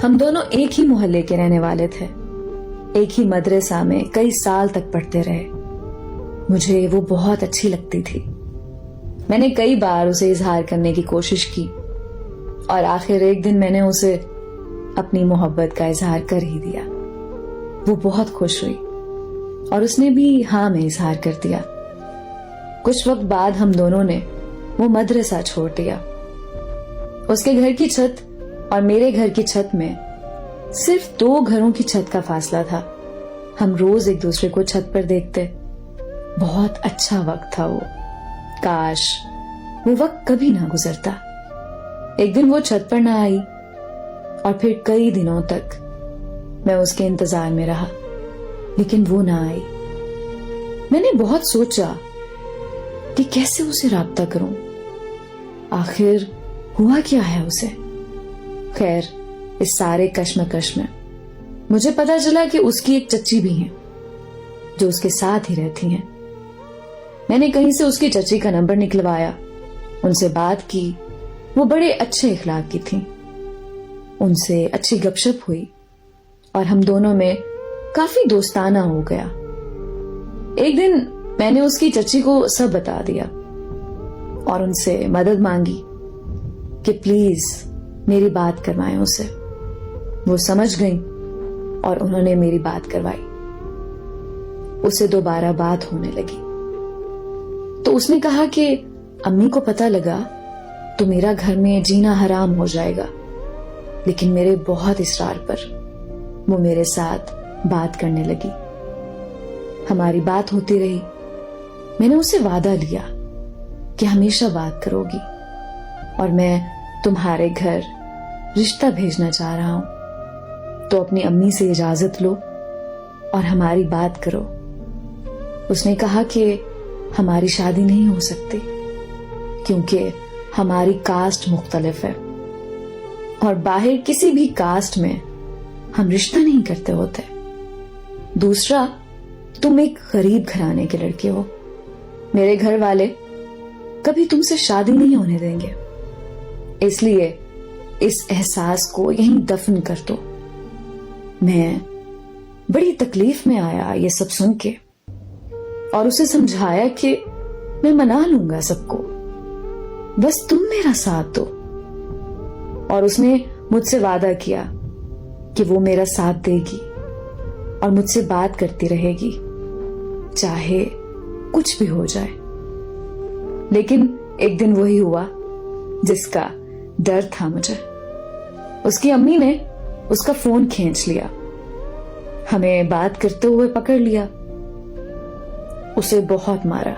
ہم دونوں ایک ہی محلے کے رہنے والے تھے، ایک ہی مدرسہ میں کئی سال تک پڑھتے رہے۔ مجھے وہ بہت اچھی لگتی تھی۔ میں نے کئی بار اسے اظہار کرنے کی کوشش کی اور آخر ایک دن میں نے اسے اپنی محبت کا اظہار کر ہی دیا۔ وہ بہت خوش ہوئی اور اس نے بھی ہاں میں اظہار کر دیا۔ کچھ وقت بعد ہم دونوں نے وہ مدرسہ چھوڑ دیا۔ اس کے گھر کی چھت اور میرے گھر کی چھت میں صرف 2 گھروں کی چھت کا فاصلہ تھا۔ ہم روز ایک دوسرے کو چھت پر دیکھتے۔ بہت اچھا وقت تھا وہ، کاش وہ وقت کبھی نہ گزرتا۔ ایک دن وہ چھت پر نہ آئی اور پھر کئی دنوں تک میں اس کے انتظار میں رہا، لیکن وہ نہ آئی۔ میں نے بہت سوچا کہ کیسے اسے رابطہ کروں، آخر ہوا کیا ہے اسے۔ خیر، اس سارے کشمکش میں مجھے پتا چلا کہ اس کی ایک چچی بھی ہیں جو اس کے ساتھ ہی رہتی ہیں۔ میں نے کہیں سے اس کی چچی کا نمبر نکلوایا، ان سے بات کی۔ وہ بڑے اچھے اخلاق کی تھیں، ان سے اچھی گپ شپ ہوئی اور ہم دونوں میں کافی دوستانہ ہو گیا۔ ایک دن میں نے اس کی چچی کو سب بتا دیا اور ان سے مدد مانگی کہ پلیز میری بات کروائیں اسے۔ وہ سمجھ گئیں اور انہوں نے میری بات کروائی۔ اسے دوبارہ بات ہونے لگی تو اس نے کہا کہ امی کو پتہ لگا تو میرا گھر میں جینا حرام ہو جائے گا، لیکن میرے بہت اصرار پر وہ میرے ساتھ بات کرنے لگی۔ ہماری بات ہوتی رہی۔ میں نے اسے وعدہ لیا کہ ہمیشہ بات کرو گی اور میں تمہارے گھر رشتہ بھیجنا چاہ رہا ہوں، تو اپنی امی سے اجازت لو اور ہماری بات کرو۔ اس نے کہا کہ ہماری شادی نہیں ہو سکتی کیونکہ ہماری کاسٹ مختلف ہے اور باہر کسی بھی کاسٹ میں ہم رشتہ نہیں کرتے ہوتے۔ دوسرا، تم ایک غریب گھرانے کے لڑکے ہو، میرے گھر والے کبھی تم سے شادی نہیں ہونے دیں گے، اس لیے اس احساس کو یہیں دفن کر دو۔ میں بڑی تکلیف میں آیا یہ سب سن کے اور اسے سمجھایا کہ میں منا لوں گا سب کو، بس تم میرا ساتھ دو۔ اور اس نے مجھ سے وعدہ کیا کہ وہ میرا ساتھ دے گی اور مجھ سے بات کرتی رہے گی چاہے کچھ بھی ہو جائے۔ لیکن ایک دن وہی ہوا جس کا ڈر تھا مجھے۔ اس کی امی نے اس کا فون کھینچ لیا، ہمیں بات کرتے ہوئے پکڑ لیا، اسے بہت مارا۔